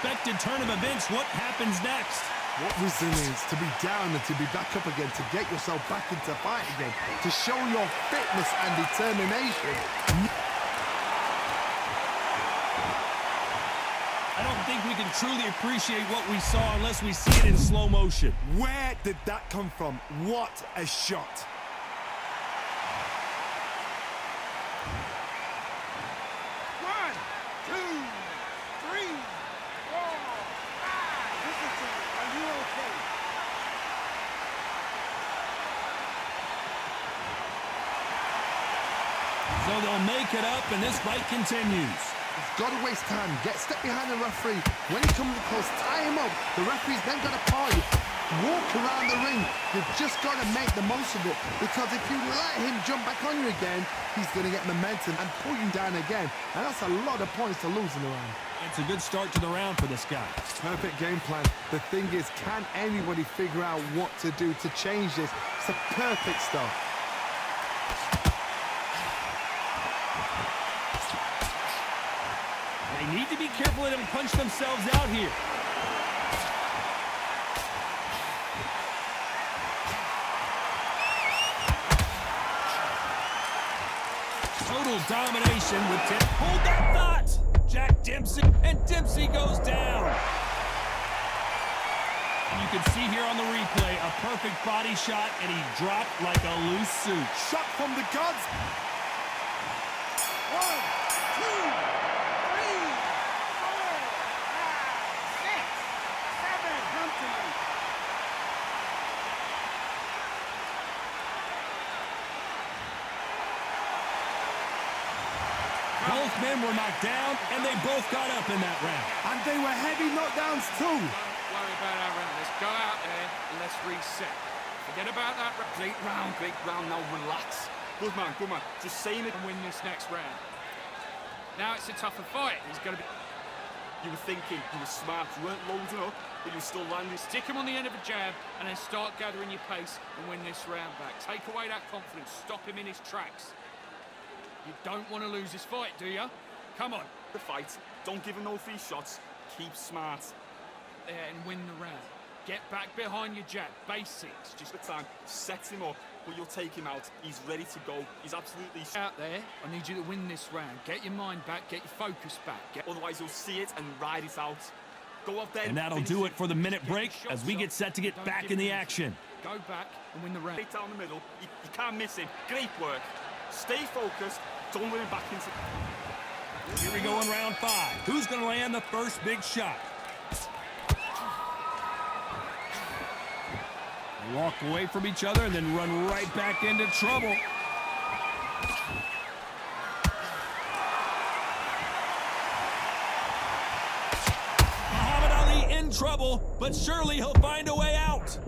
unexpected turn of events. What happens next? What resilience to be down and to be back up again, to get yourself back into fight again, to show your fitness and determination. I don't think we can truly appreciate what we saw unless we see it in slow motion. Where did that come from? What a shot. So they'll make it up, and this fight continues. He's got to waste time. Get step behind the referee. When he comes close, tie him up. The referee's then got to party. Walk around the ring. You've just got to make the most of it. Because if you let him jump back on you again, he's going to get momentum and pull you down again. And that's a lot of points to lose in the round. It's a good start to the round for this guy. Perfect game plan. The thing is, can anybody figure out what to do to change this? It's a perfect start. They need to be careful they don't punch themselves out here. Total domination with hold that thought! Jack Dempsey, and Dempsey goes down. And you can see here on the replay, a perfect body shot, and he dropped like a loose suit. Shot from the gods. 1, 2, 3, 4, 5, 6, 7. Come to me. Both men were knocked down, and they both got up in that round. And they were heavy knockdowns too. Don't worry about our round. Let's go out there and let's reset. Forget about that. Great round, now relax. Good man, just saying it. And win this next round. Now it's a tougher fight. He's going to be... You were thinking, you were smart, you weren't loading up, but you were still landing. Stick him on the end of a jab and then start gathering your pace and win this round back. Take away that confidence. Stop him in his tracks. You don't want to lose this fight, do you? Come on. The fight, don't give him no free shots, keep smart. There and win the round. Get back behind your jab. Basics. Just the time, set him up, but you'll take him out. He's ready to go. He's absolutely... Out there, I need you to win this round. Get your mind back, get your focus back. Otherwise, you'll see it and ride it out. Go out there And that'll do it for the minute break as we get set to get back in the action. Go back and win the round. Right down the middle, you can't miss him. Great work. Stay focused, don't let him back into... Here we go in round 5. Who's going to land the first big shot? They walk away from each other and then run right back into trouble. Muhammad Ali in trouble, but surely he'll find a way out.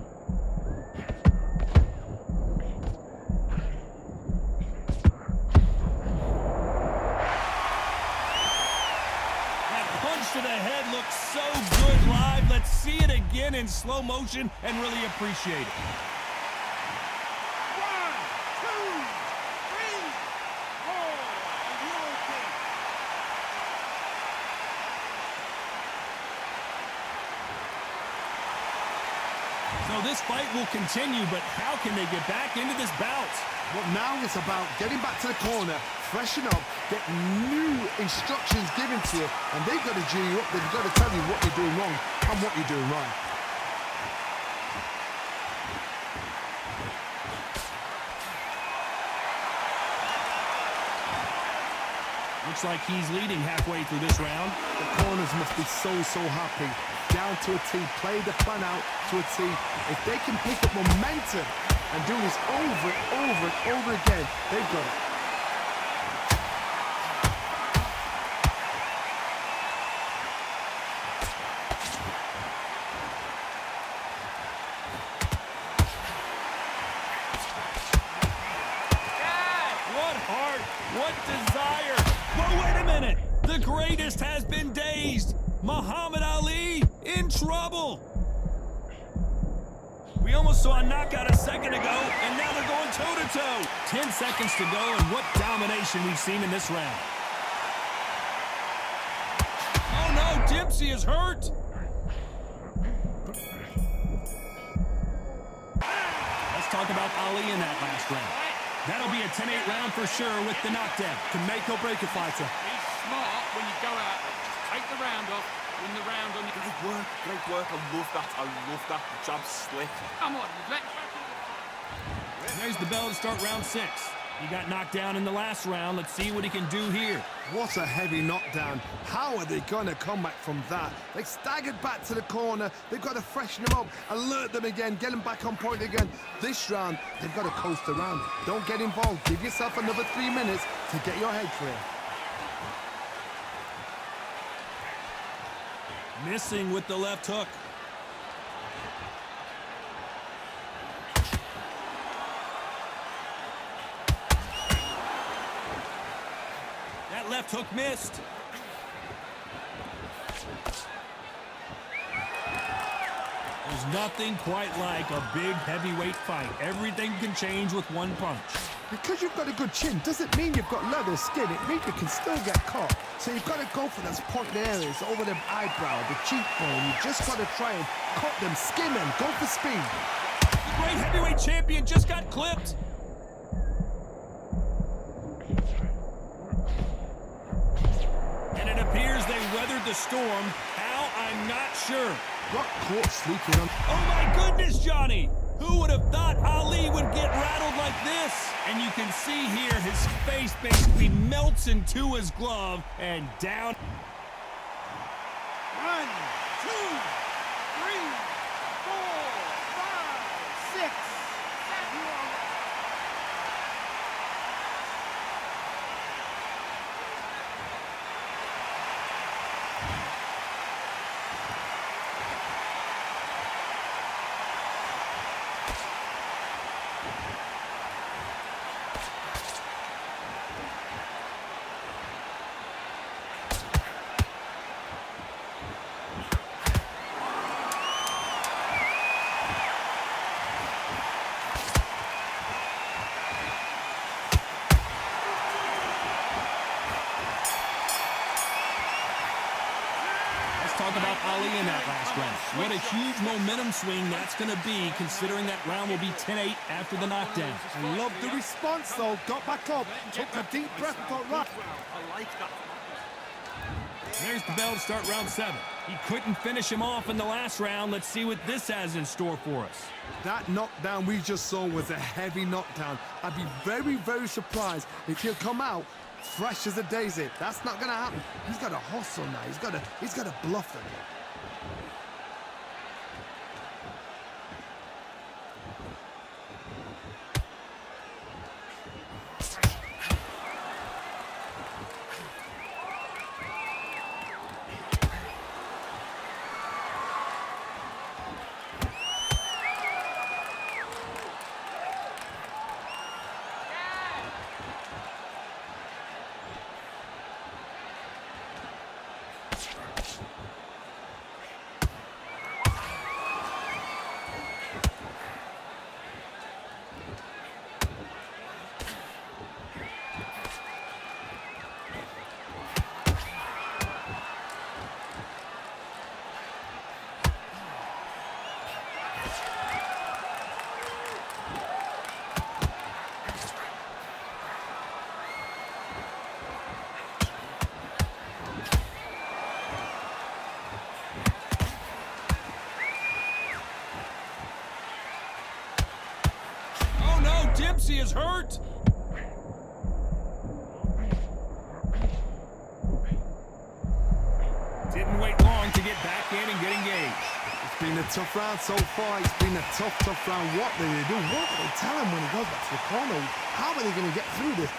To the head looks so good live. Let's see it again in slow motion and really appreciate it. 1, 2, 3, 4. And you're okay. So this fight will continue, but how can they get back into this bout? Well, now it's about getting back to the corner, freshen up, get new instructions given to you, and they've got to G you up. They've got to tell you what you're doing wrong and what you're doing right. Looks like he's leading halfway through this round. The corners must be so happy. Down to a T, play the plan out to a T. If they can pick up momentum and do this over and over again, they've got it. What heart, what desire. But wait a minute, the greatest has been dazed. Muhammad Ali in trouble. We almost saw a knockout a second ago, and now they're going toe-to-toe. 10 seconds to go, and what domination we've seen in this round. Oh, no, Dempsey is hurt. Let's talk about Ali in that last round. That'll be a 10-8 round for sure with the knockdown. Can make or break a fighter. He's smart when you go out. Just take the round off, win the round on your... Great work. I love that. Jab slick. Come on, let... There's the bell to start round 6. He got knocked down in the last round. Let's see what he can do here. What a heavy knockdown. How are they going to come back from that? They staggered back to the corner. They've got to freshen them up, alert them again, get them back on point again. This round, they've got to coast around. Don't get involved. Give yourself another 3 minutes to get your head clear. Missing with the left hook. That left hook missed. There's nothing quite like a big heavyweight fight. Everything can change with one punch. Because you've got a good chin doesn't mean you've got leather skin. It means you can still get caught. So you've got to go for those point areas over the eyebrow, the cheekbone. You just got to try and cut them, skim them, go for speed. The great heavyweight champion just got clipped. And it appears they weathered the storm. How? I'm not sure. Got caught sleeping on. Oh my goodness, Johnny! Who would have thought Ali would get rattled like this? And you can see here his face basically melts into his glove and down. 1, 2, 3, 4, 5, 6, 7. Talk about Ali in that last round. What a huge momentum swing that's going to be, considering that round will be 10-8 after the knockdown. I love the response, though. Got back up, took a deep breath, thought, right. I like that. There's the bell to start round 7. He couldn't finish him off in the last round. Let's see what this has in store for us. That knockdown we just saw was a heavy knockdown. I'd be very, very surprised if he'll come out fresh as a daisy. That's not going to happen. He's got to hustle now. He's got to bluff them. Dempsey is hurt. Didn't wait long to get back in and get engaged. It's been a tough round so far. It's been a tough round. What do they do? What do they tell him when he goes back to the corner? How are they going to get through this?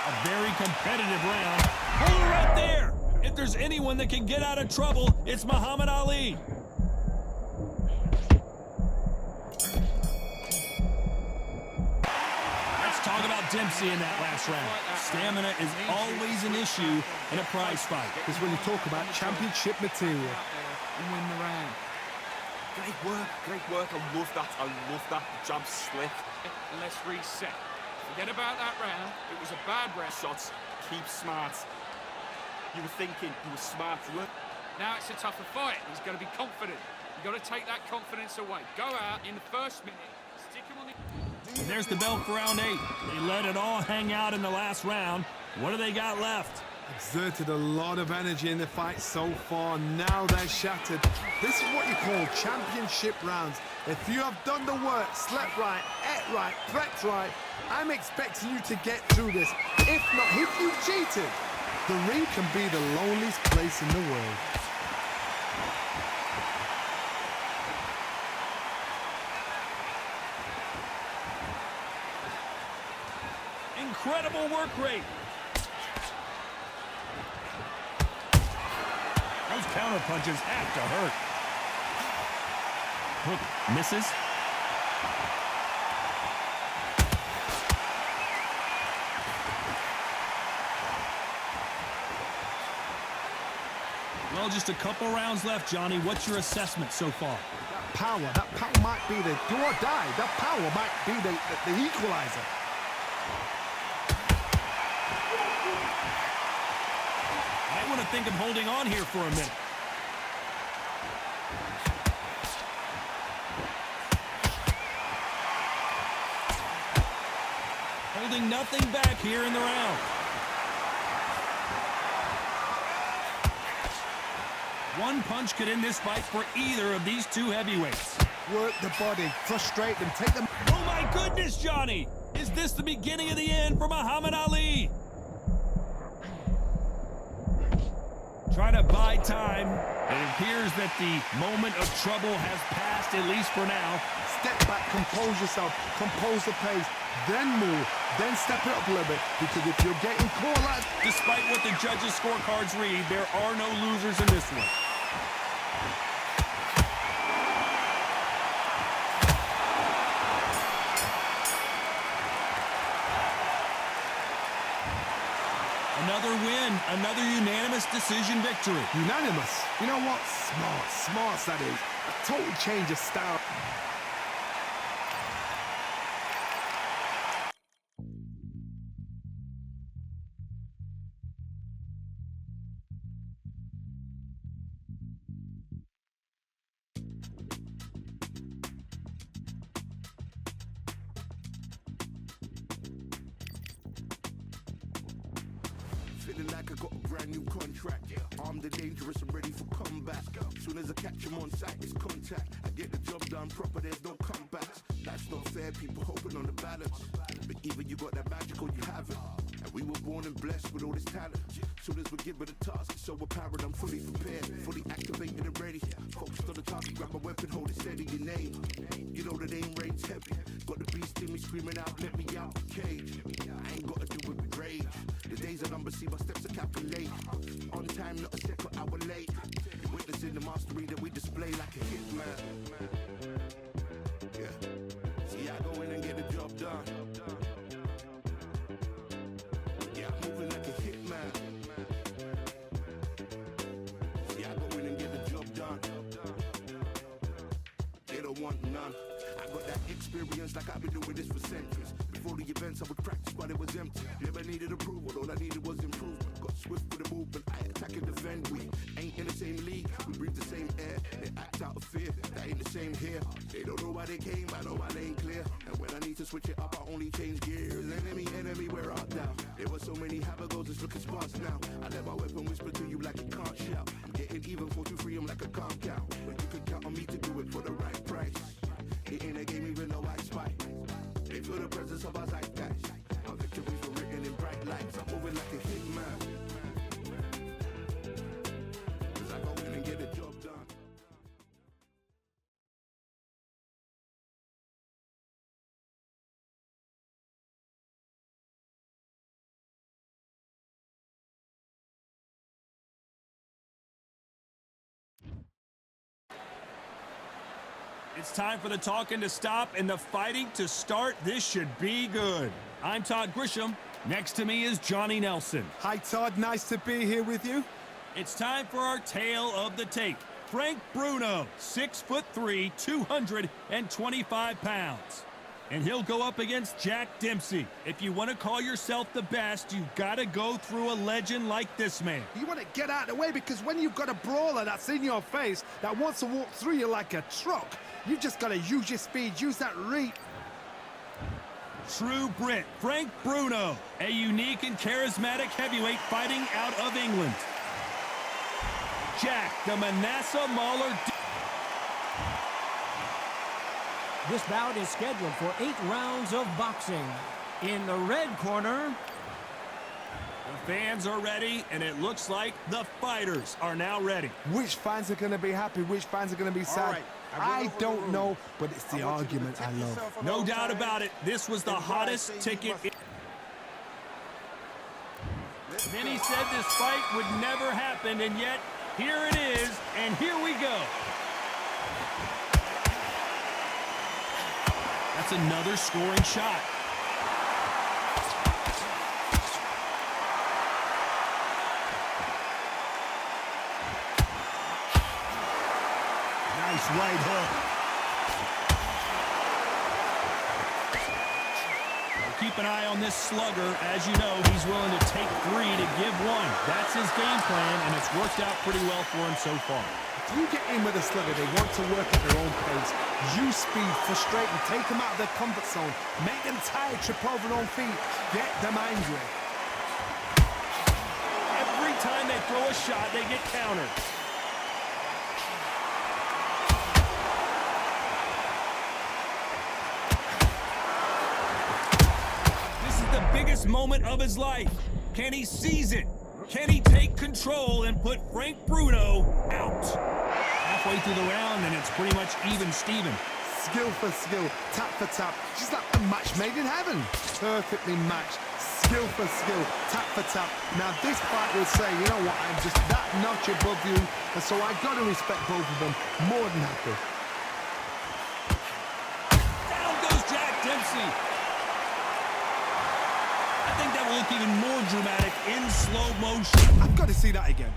A very competitive round. Hold it right there. If there's anyone that can get out of trouble, it's Muhammad Ali. Let's talk about Dempsey in that last round. Stamina is always an issue in a prize fight. It's when you talk about championship material. And win the round. Great work, great work. I love that. I love that. The job's slick. Let's reset. Forget about that round. It was a bad round. Shots, keep smart. You were thinking, you were smart. You were. Now it's a tougher fight. He's got to be confident. You've got to take that confidence away. Go out in the first minute. Stick him on the... And there's the bell for round 8. They let it all hang out in the last round. What do they got left? Exerted a lot of energy in the fight so far. Now they're shattered. This is what you call championship rounds. If you have done the work, slept right, ate right, prepped right, I'm expecting you to get through this. If not, if you cheated, the ring can be the loneliest place in the world. Incredible work rate. Those counter punches have to hurt. Hook misses. Well, just a couple rounds left, Johnny. What's your assessment so far? That power might be the do or die. That power might be the equalizer. I want to think of holding on here for a minute. Holding nothing back here in the round. One punch could end this fight for either of these two heavyweights. Work the body, frustrate them, take them. Oh my goodness, Johnny! Is this the beginning of the end for Muhammad Ali? Try to buy time. It appears that the moment of trouble has passed, at least for now. Step back, compose yourself, compose the pace, then move, then step it up a little bit. Because if you're getting caught like... Despite what the judges' scorecards read, there are no losers in this one. Another win, another unanimous decision victory. Unanimous. You know what? Smart that is. A total change of style. Feeling like I got a brand new contract. Armed and dangerous and ready for combat. Soon as I catch him on sight, it's contact. I get the job done proper, there's no comebacks. That's not fair, people hoping on the balance. But either you got that magic or you haven't. And we were born and blessed with all this talent. Soon as we're given a task, it's so apparent I'm fully prepared, fully activated and ready. Focused on the target, grab my weapon, hold it steady, your name. You know the name rates heavy. Got the beast in me screaming out, let me out the cage. I ain't gotta do it with rage. The days are numbered, see my steps are calculated. On time, not a second hour late. You're witnessing the mastery that we display like a hitman. Yeah. See, I go in and get the job done. Yeah, I'm moving like a hitman. See, I go in and get the job done. They don't want none. I got that experience like I've been doing this for centuries. Before the events, I would practice while it was empty. Never needed approval, all I needed was improvement. Got swift with the movement, I attack and defend. We ain't in the same league, we breathe the same air. They act out of fear, that ain't the same here. They don't know why they came, I know why they ain't clear. And when I need to switch it up, I only change gears. Enemy, where art thou? There were so many habagos, it's looking sparse now. I let my weapon whisper to you like it can't shout. I'm getting even 4-2-3, I'm like a can't count. But you can count on me to do it for the right price. It ain't a game even though I spy. They feel the presence of our zeitgeist. Our victories were written in bright lights. I'm moving like a hitman. Cause I go in and get the job done. It's time for the talking to stop and the fighting to start. This should be good. I'm Todd Grisham. Next to me is Johnny Nelson. Hi, Todd. Nice to be here with you. It's time for our tale of the tape. Frank Bruno, 6'3", 225 pounds. And he'll go up against Jack Dempsey. If you want to call yourself the best, you've got to go through a legend like this man. You want to get out of the way, because when you've got a brawler that's in your face that wants to walk through you like a truck, you've just got to use your speed, use that reach. True Brit, Frank Bruno, a unique and charismatic heavyweight fighting out of England. Jack the Manasseh Mauler. This bout is scheduled for 8 rounds of boxing. In the red corner, The fans are ready, and it looks like the fighters are now ready. Which fans are going to be happy? Which fans are going to be sad? right, I don't know, but it's the argument I love. No doubt about it, this was the hottest ticket. Many said this fight would never happen, and yet here it is, and here we go. That's another scoring shot. Nice right hook. Keep an eye on this slugger. As you know, he's willing to take 3 to give 1. That's his game plan, and it's worked out pretty well for him so far. If you get in with a slugger, they want to work at their own pace. Use speed, frustrate them, take them out of their comfort zone, make them tired, trip over their own feet, get them angry. Every time they throw a shot, they get countered. This is the biggest moment of his life. Can he seize it? Can he take control and put Frank Bruno out? Halfway through the round, and it's pretty much even Steven. Skill for skill, tap for tap, just like a match made in heaven. Perfectly matched, skill for skill, tap for tap. Now this fight will say, you know what, I'm just that notch above you, and so I got to respect both of them more than happy. Down goes Jack Dempsey. I think that will look even more dramatic in slow motion. I've got to see that again.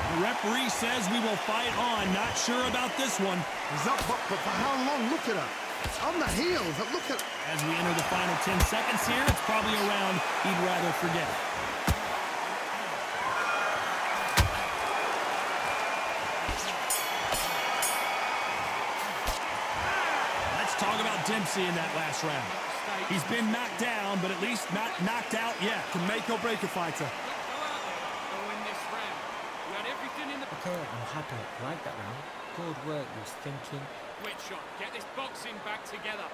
The referee says we will fight on. Not sure about this one. He's up, but for how long? Look at her. On the heels. Look at. As we enter the final 10 seconds here, it's probably a round he'd rather forget. Let's talk about Dempsey in that last round. He's been knocked down, but at least not knocked out yet. Can make or break a fighter. okay, I'm happy. Like that round. Good work, was thinking. Quick shot. Get this boxing back together.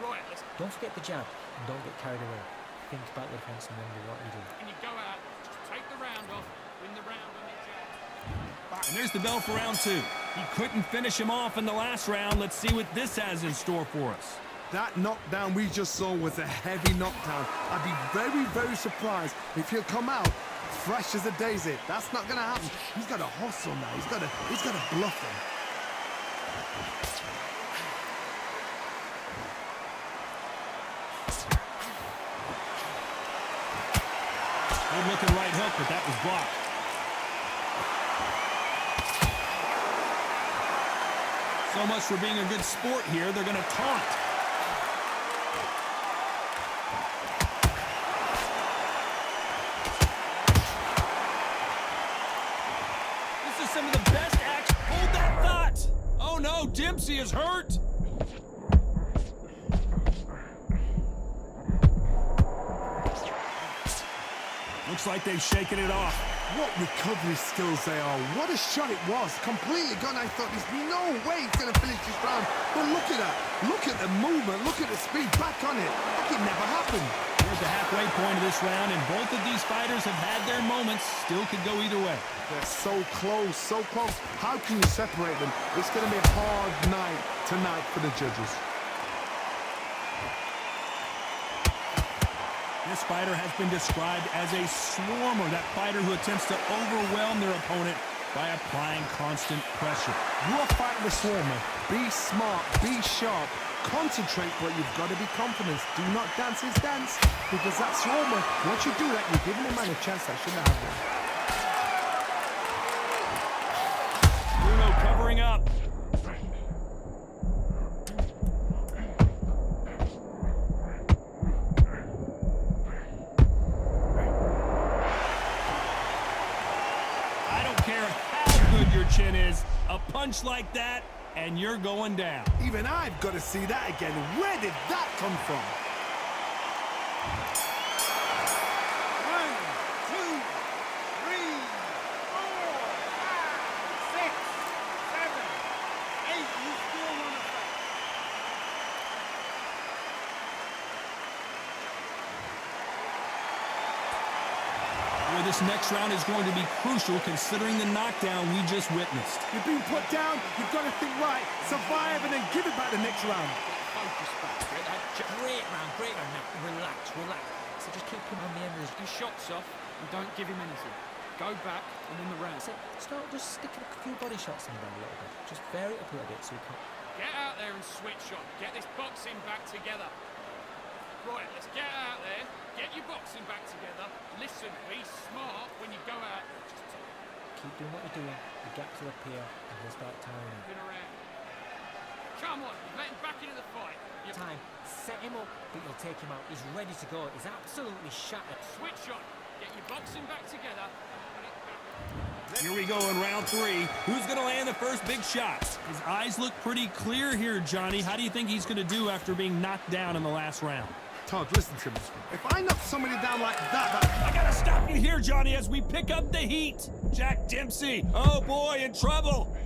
Right, let's... Don't forget the jab, and don't get carried away. Think about the defense and remember what you do. When you go out, just take the round off, win the round on your jab. And there's the bell for round 2. He couldn't finish him off in the last round. Let's see what this has in store for us. That knockdown we just saw was a heavy knockdown. I'd be very, very surprised if he'll come out fresh as a daisy. That's not going to happen. He's got to hustle now. He's got to bluff him. Good looking right hook, but that was blocked. So much for being a good sport here. They're going to taunt. This is some of the best action. Hold that thought. Oh no, Dempsey is hurt. Looks like they've shaken it off. What recovery skills they are. What a shot it was. Completely gone. I thought there's no way he's going to finish this round. But look at that. Look at the movement. Look at the speed. Back on it. Like it never happened. Here's the halfway point of this round, and both of these fighters have had their moments. Still could go either way. They're so close, so close. How can you separate them? It's going to be a hard night tonight for the judges. This fighter has been described as a swarmer, that fighter who attempts to overwhelm their opponent by applying constant pressure. You are fighting the swarmer. Be smart, be sharp, concentrate, but you've got to be confident. Do not dance his dance, because that swarmer, once you do that, you're giving a man a chance that shouldn't have one. Bruno covering up. I don't care how good your chin is, a punch like that, and you're going down. Even I've got to see that again. Where did that come from? 1, 2, 3, 4, 5, 6, 7, 8. You still want to fight. Well, this next round is going to be crucial considering the knockdown we just witnessed. You've been put down, you've got to think right, survive and then give it back the next round. Focus back. Great round, great round. Now, relax, relax. So just keep him on the end of Your shot's off and don't give him anything. Go back and win the round. Start just sticking a few body shots in there a little bit. Just vary it up a little bit so you can... Get out there and switch on. Get this boxing back together. Right, let's get out there. Get your boxing back together. Listen, be smart when you go out. Just Keep doing what you're doing. The gaps will appear and he'll start tiring you. spin around. Come on, let him back into the fight. You Time. Set him up, but you'll take him out. He's ready to go. He's absolutely shattered. switch on. Get your boxing back together. Here we go in round 3. Who's going to land the first big shot? His eyes look pretty clear here, Johnny. How do you think he's going to do after being knocked down in the last round? Todd, listen to me. If I knock somebody down like that... I gotta stop you here, Johnny, as we pick up the heat. Jack Dempsey, oh boy, in trouble.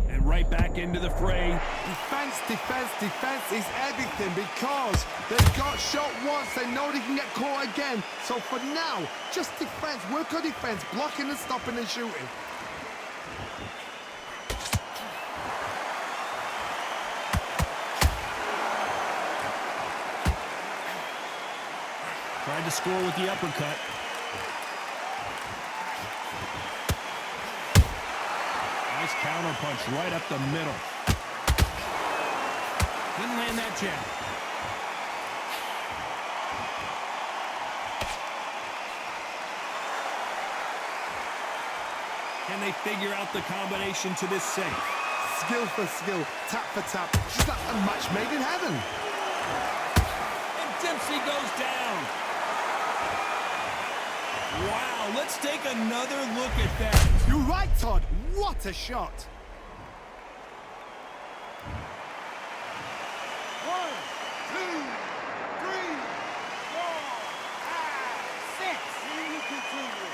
And right back into the fray. Defense, defense, defense is everything, because they got shot once, they know they can get caught again. So for now, just defense, work on defense, blocking and stopping and shooting. Tried to score with the uppercut. Nice counter punch right up the middle. Didn't land that jab. Can they figure out the combination to this safe? Skill for skill, tap for tap, just like a match made in heaven. And Dempsey goes down. Wow, let's take another look at that. You're right, Todd. What a shot. 1, 2, 3, 4, 5, 6. And you continue.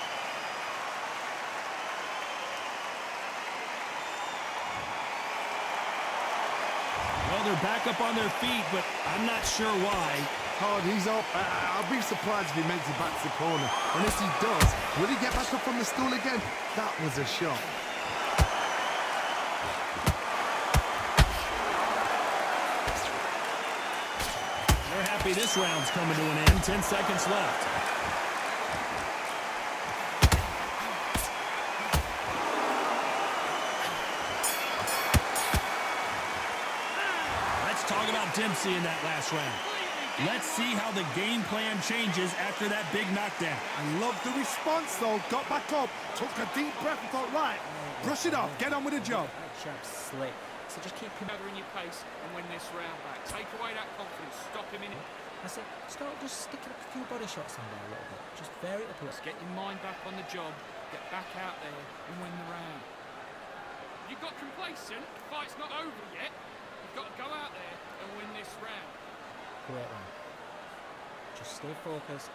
Well, they're back up on their feet, but I'm not sure why. Todd, he's up. I'll be surprised if he makes it back to the corner. And if he does, will he get back up from the stool again? That was a shot. They're happy this round's coming to an end. 10 seconds left. Let's talk about Dempsey in that last round. Let's see how the game plan changes after that big knockdown. I love the response, though. Got back up, took a deep breath and thought, right, brush it off, get on with the job. That jab's slick. So just keep him... Gathering your pace and win this round back. Take away that confidence. Stop him in it. I said, start just sticking a few body shots in there a little bit. Just vary it up a little. Get your mind back on the job. Get back out there and win the round. You got complacent. The fight's not over yet. You've got to go out there and win this round. Great round. Just stay focused.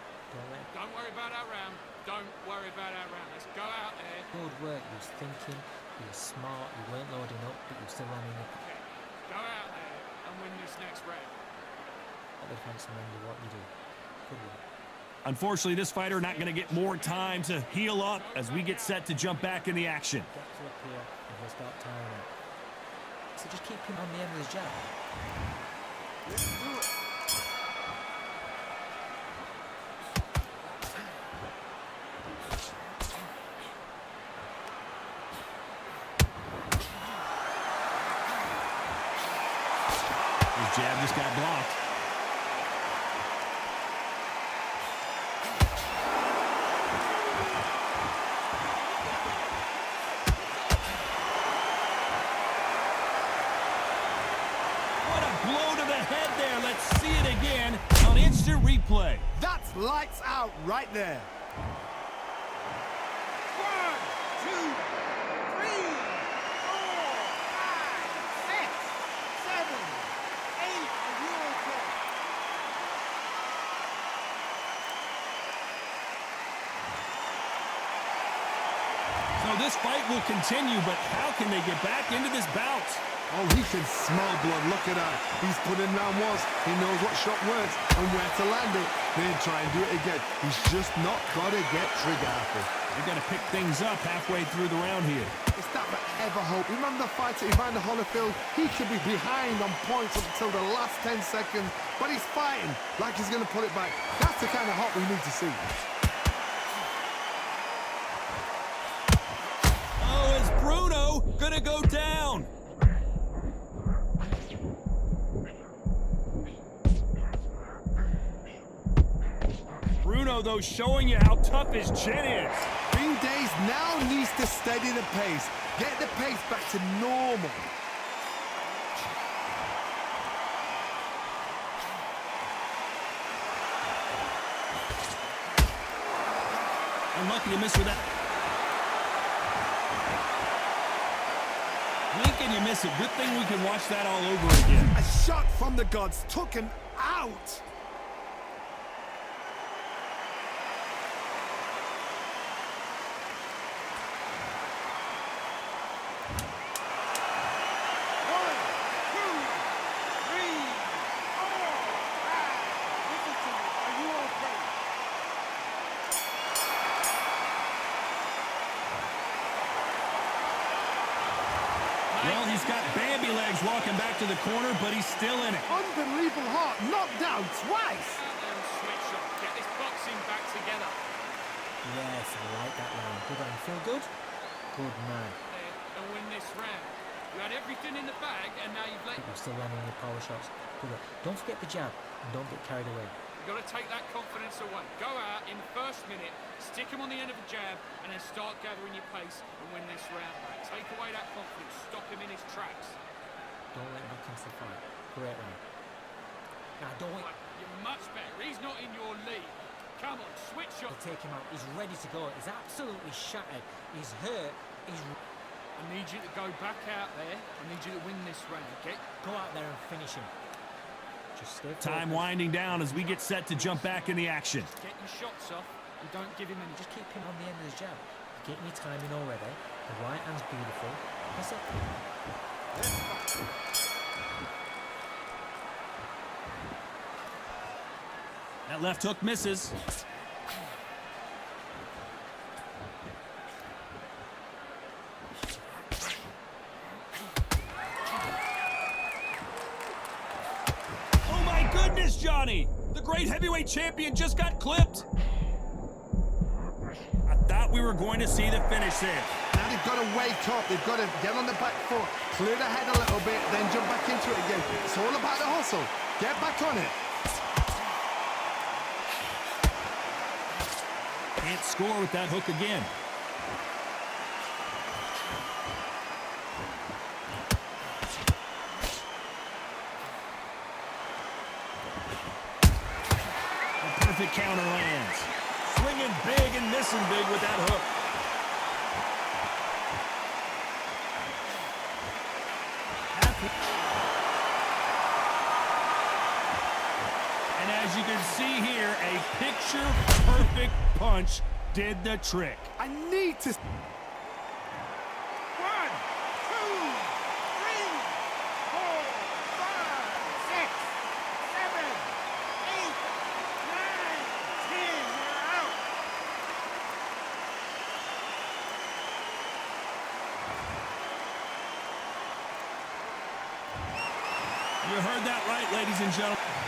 Don't worry about our round. Don't worry about our round. Let's go out there. Good work. You was thinking. You were smart. You weren't loading up, but you were still lining up. Okay. Go out there and win this next round. Let the defense remember what you do. Good work. Unfortunately, this fighter not going to get more time to heal up as we get set to jump back in the action. Gaps will appear and he'll start tiring out. So just keep him on the end of his jab. Let's do it. His jab just got blocked. What a blow to the head there. Let's see it again on instant replay. That's lights out right there. 1, 2, 3, 4, 5, 6, 7, 8. Are you okay? So this fight will continue, but how can they get back into this bout? Oh, he can smell blood. Look at that. He's put in round once. He knows what shot works and where to land it. Then try and do it again. He's just not got to get trigger happy. They've got to pick things up halfway through the round here. It's that forever hope. Remember the fight at Evander Holyfield? He could be behind on points up until the last 10 seconds, but he's fighting like he's going to pull it back. That's the kind of hope we need to see. Oh, is Bruno gonna go down? Bruno, though, showing you how tough his chin is. Green Days now needs to steady the pace. Get the pace back to normal. Unlucky to miss with that. Lincoln, you miss it. Good thing we can watch that all over again. A shot from the gods took him out. Well, he's got Bambi legs walking back to the corner, but he's still in it. Unbelievable heart, knocked down twice. Switch up. Get this boxing back together. Yes, I like that round. Good round. Feel good? Good man. And win this round. You had everything in the bag, and now you've let. You're still landing your power shots. Good luck. Don't forget the jab, and don't get carried away. You've got to take that confidence away. Go out in the first minute, stick him on the end of a jab, and then start gathering your pace and win this round back. Take away that confidence, stop him in his tracks. Don't let him cancel the fight. Great round. Now, don't wait. You're much better. He's not in your league. Come on, switch up. They'll take him out. He's ready to go. He's absolutely shattered. He's hurt. He's... I need you to go back out there. I need you to win this round, okay? Go out there and finish him. Just stay Time focused. winding down as we get set to jump back in the action. Get your shots off and don't give him any. Just keep him on the end of his jab. You're getting your timing already. The right hand's beautiful. That's it. That left hook misses. Oh my goodness, Johnny! The great heavyweight champion just got clipped. I thought we were going to see the finish there. Now they've got to wake up. They've got to get on the back foot, clear the head a little bit, then jump back into it again. It's all about the hustle. Get back on it. Can't score with that hook again. A perfect counter lands. Swinging big and missing big with that hook. And as you can see here, a picture-perfect punch did the trick. I need to... 1, 2, 3, 4, 5, 6, 7, 8, 9, 10. You're out. You heard that right, ladies and gentlemen.